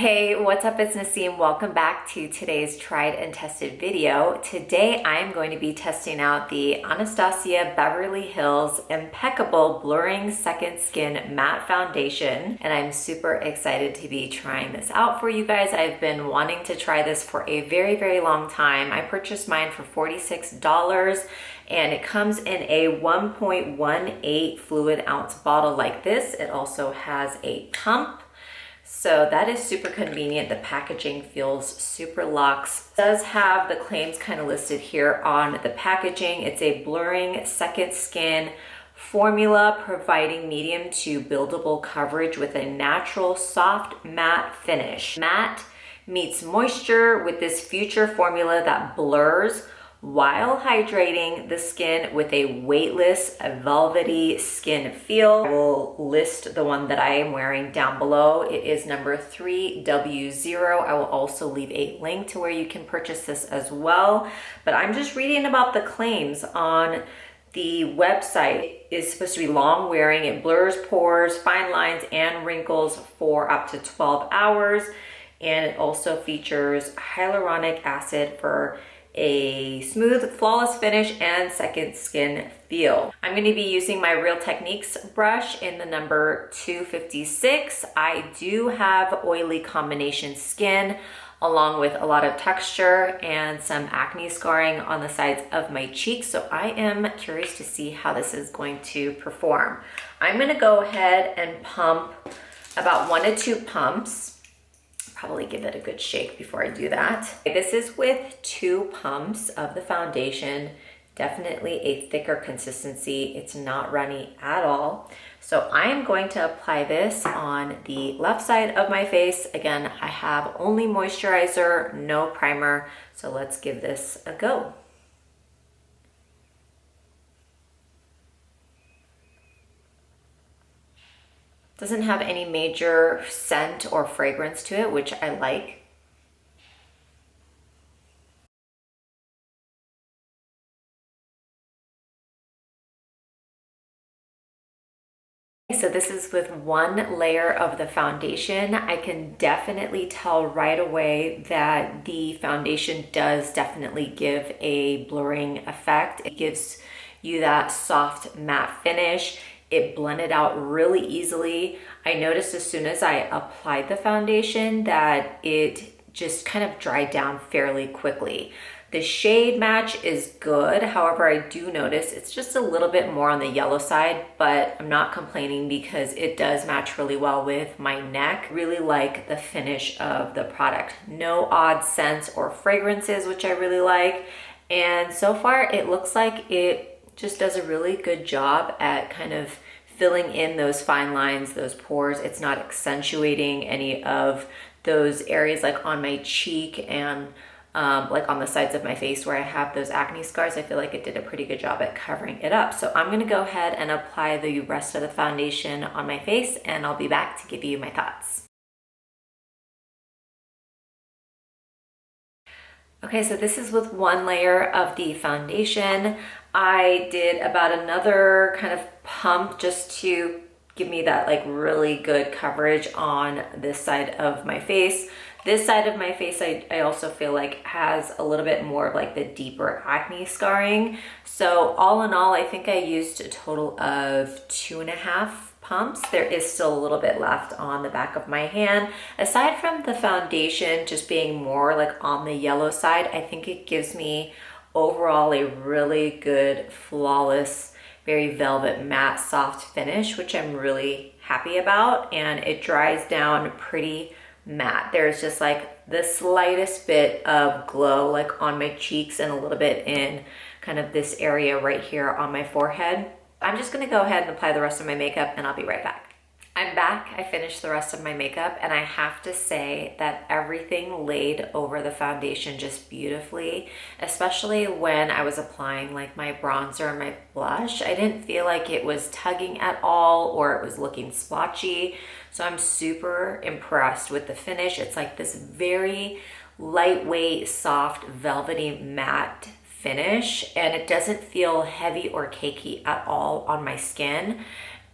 Hey, what's up? It's Naseem. Welcome back to today's tried and tested video. Today I'm going to be testing out the Anastasia Beverly Hills Impeccable Blurring Second Skin Matte Foundation, and I'm super excited to be trying this out for you guys. I've been wanting to try this for a very long time. I purchased mine for $46 and it comes in a 1.18 fluid ounce bottle like this. It also has a pump. So that is super convenient. The packaging feels super luxe. It does have the claims kind of listed here on the packaging. It's a blurring second skin formula providing medium to buildable coverage with a natural soft matte finish. Matte meets moisture with this future formula that blurs while hydrating the skin with a weightless, velvety skin feel. I will list the one that I am wearing down below. It is number 3W0. I will also leave a link to where you can purchase this as well. But I'm just reading about the claims on the website. It's supposed to be long wearing. It blurs pores, fine lines, and wrinkles for up to 12 hours. And it also features hyaluronic acid for a smooth, flawless finish and second skin feel. I'm going to be using my Real Techniques brush in the number 256. I do have oily combination skin along with a lot of texture and some acne scarring on the sides of my cheeks. So I am curious to see how this is going to perform. I'm going to go ahead and pump about 1 to 2 pumps. Probably give it a good shake before I do that. This is with 2 pumps of the foundation. Definitely a thicker consistency. It's not runny at all. So I am going to apply this on the left side of my face. Again, I have only moisturizer, no primer. So let's give this a go. Doesn't have any major scent or fragrance to it, which I like. So this is with 1 layer of the foundation. I can definitely tell right away that the foundation does definitely give a blurring effect. It gives you that soft matte finish. It blended out really easily. I noticed as soon as I applied the foundation that it just kind of dried down fairly quickly. The shade match is good. However, I do notice it's just a little bit more on the yellow side, but I'm not complaining because it does match really well with my neck. Really like the finish of the product. No odd scents or fragrances, which I really like. And so far it looks like it just does a really good job at kind of filling in those fine lines, those pores. It's not accentuating any of those areas like on my cheek and like on the sides of my face where I have those acne scars. I feel like it did a pretty good job at covering it up. So I'm gonna go ahead and apply the rest of the foundation on my face and I'll be back to give you my thoughts. Okay, so this is with 1 layer of the foundation. I did about another kind of pump just to give me that like really good coverage on this side of my face. This side of my face, I also feel like has a little bit more of like the deeper acne scarring. So all in all, I think I used a total of 2.5 pumps. There is still a little bit left on the back of my hand. Aside from the foundation just being more like on the yellow side, I think it gives me overall a really good, flawless, very velvet matte soft finish, which I'm really happy about. And it dries down pretty matte. There's just like the slightest bit of glow like on my cheeks and a little bit in kind of this area right here on my forehead. I'm just gonna go ahead and apply the rest of my makeup and I'll be right back. I'm back. I finished the rest of my makeup and I have to say that everything laid over the foundation just beautifully, especially when I was applying like my bronzer and my blush. I didn't feel like it was tugging at all or it was looking splotchy. So I'm super impressed with the finish. It's like this very lightweight, soft, velvety matte finish, and it doesn't feel heavy or cakey at all on my skin.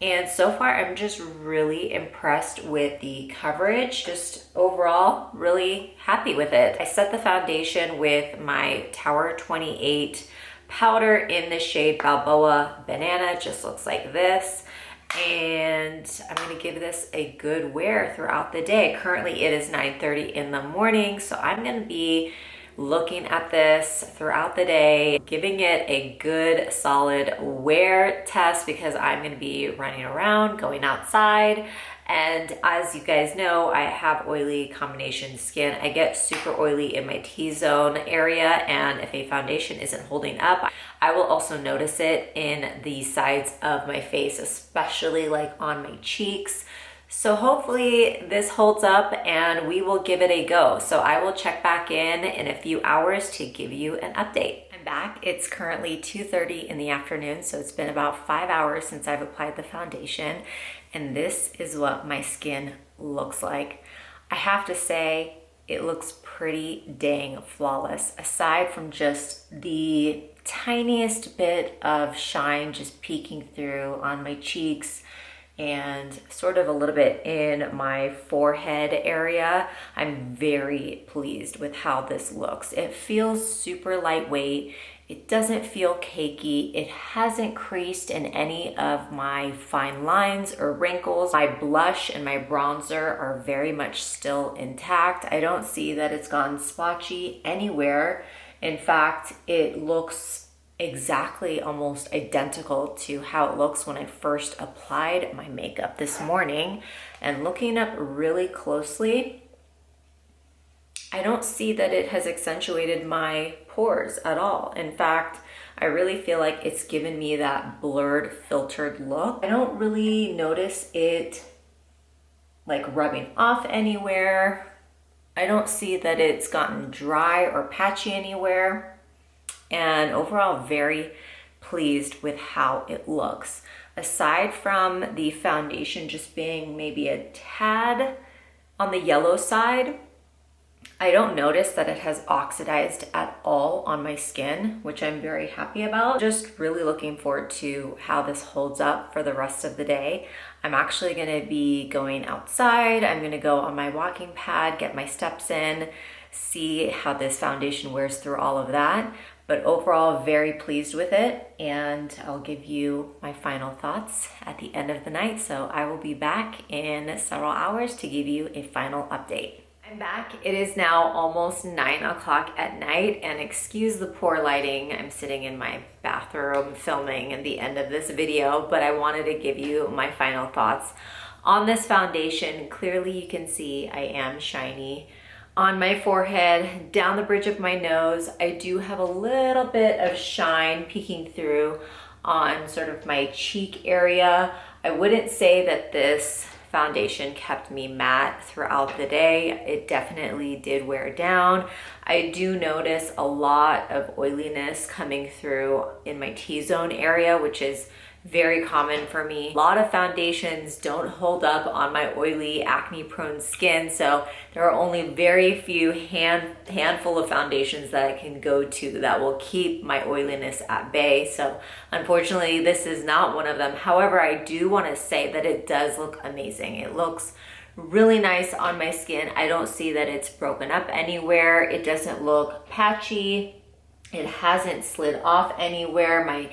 And so far, I'm just really impressed with the coverage. Just overall, really happy with it. I set the foundation with my Tower 28 powder in the shade Balboa Banana. It just looks like this. And I'm gonna give this a good wear throughout the day. Currently, it is 9:30 in the morning, so I'm gonna be looking at this throughout the day, giving it a good solid wear test because I'm going to be running around, going outside. And as you guys know, I have oily combination skin. I get super oily in my T-zone area, and if a foundation isn't holding up, I will also notice it in the sides of my face, especially like on my cheeks. So hopefully this holds up and we will give it a go. So I will check back in a few hours to give you an update. I'm back. It's currently 2:30 in the afternoon, so it's been about 5 hours since I've applied the foundation, and this is what my skin looks like. I have to say, it looks pretty dang flawless, aside from just the tiniest bit of shine just peeking through on my cheeks and sort of a little bit in my forehead area. I'm very pleased with how this looks. It feels super lightweight. It doesn't feel cakey. It hasn't creased in any of my fine lines or wrinkles. My blush and my bronzer are very much still intact. I don't see that it's gone splotchy anywhere. In fact, it looks exactly almost identical to how it looks when I first applied my makeup this morning. And looking up really closely, I don't see that it has accentuated my pores at all. In fact, I really feel like it's given me that blurred, filtered look. I don't really notice it like rubbing off anywhere. I don't see that it's gotten dry or patchy anywhere. And overall, very pleased with how it looks. Aside from the foundation just being maybe a tad on the yellow side, I don't notice that it has oxidized at all on my skin, which I'm very happy about. Just really looking forward to how this holds up for the rest of the day. I'm actually gonna be going outside. I'm gonna go on my walking pad, get my steps in, see how this foundation wears through all of that. But overall, very pleased with it, and I'll give you my final thoughts at the end of the night. So I will be back in several hours to give you a final update. I'm back. It is now almost 9 o'clock at night, and excuse the poor lighting. I'm sitting in my bathroom filming at the end of this video, but I wanted to give you my final thoughts on this foundation. Clearly you can see I am shiny on my forehead, down the bridge of my nose. I do have a little bit of shine peeking through on sort of my cheek area. I wouldn't say that this foundation kept me matte throughout the day. It definitely did wear down. I do notice a lot of oiliness coming through in my T-zone area, which is very common for me. A lot of foundations don't hold up on my oily, acne-prone skin, so there are only very few handful of foundations that I can go to that will keep my oiliness at bay. So unfortunately, this is not one of them. However, I do want to say that it does look amazing. It looks really nice on my skin. I don't see that it's broken up anywhere. It doesn't look patchy. It hasn't slid off anywhere. My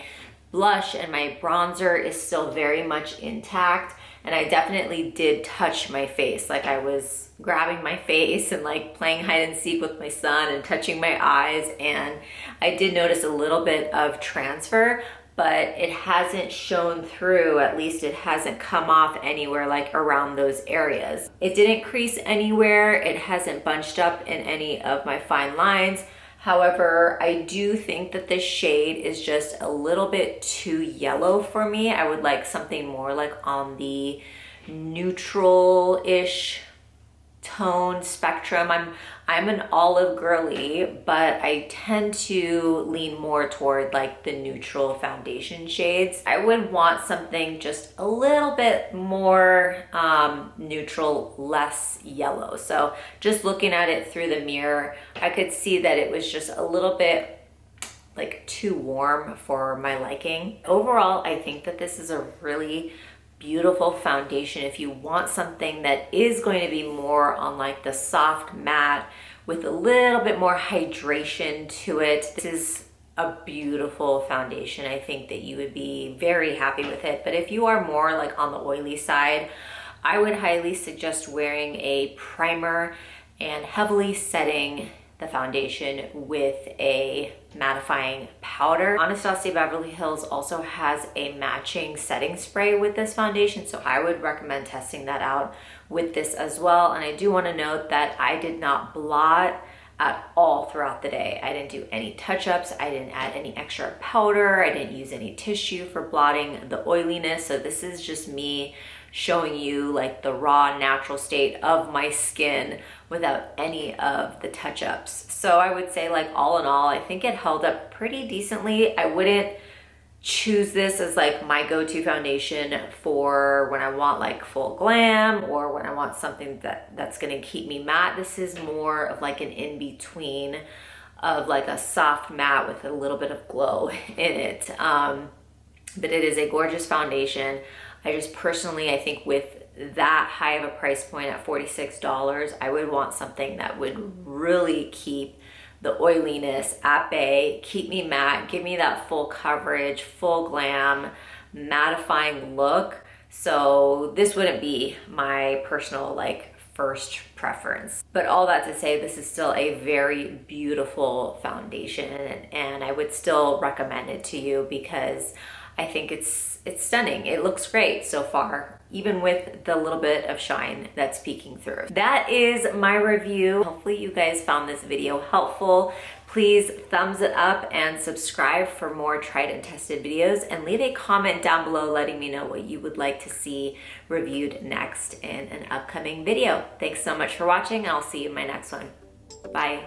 blush and my bronzer is still very much intact, and I definitely did touch my face. Like I was grabbing my face and like playing hide and seek with my son and touching my eyes, and I did notice a little bit of transfer, but it hasn't shown through. At least it hasn't come off anywhere like around those areas. It didn't crease anywhere. It hasn't bunched up in any of my fine lines. However, I do think that this shade is just a little bit too yellow for me. I would like something more like on the neutral-ish tone spectrum. I'm an olive girly, but I tend to lean more toward like the neutral foundation shades. I would want something just a little bit more neutral, less yellow. So just looking at it through the mirror, I could see that it was just a little bit like too warm for my liking. Overall, I think that this is a really beautiful foundation. If you want something that is going to be more on like the soft matte with a little bit more hydration to it, this is a beautiful foundation. I think that you would be very happy with it. But if you are more like on the oily side, I would highly suggest wearing a primer and heavily setting the foundation with a mattifying powder. Anastasia Beverly Hills also has a matching setting spray with this foundation, so I would recommend testing that out with this as well. And I do want to note that I did not blot at all throughout the day. I didn't do any touch-ups, I didn't add any extra powder, I didn't use any tissue for blotting the oiliness. So this is just me showing you like the raw natural state of my skin without any of the touch-ups. So I would say, like, all in all, I think it held up pretty decently. I wouldn't choose this as like my go-to foundation for when I want like full glam or when I want something that's gonna keep me matte. This is more of like an in-between of like a soft matte with a little bit of glow in it. But it is a gorgeous foundation. I just personally, I think with that high of a price point at $46, I would want something that would really keep the oiliness at bay, keep me matte, give me that full coverage, full glam, mattifying look. So this wouldn't be my personal like first preference. But all that to say, this is still a very beautiful foundation, and I would still recommend it to you because I think it's stunning. It looks great so far, even with the little bit of shine that's peeking through. That is my review. Hopefully you guys found this video helpful. Please thumbs it up and subscribe for more tried and tested videos, and leave a comment down below letting me know what you would like to see reviewed next in an upcoming video. Thanks so much for watching, and I'll see you in my next one. Bye.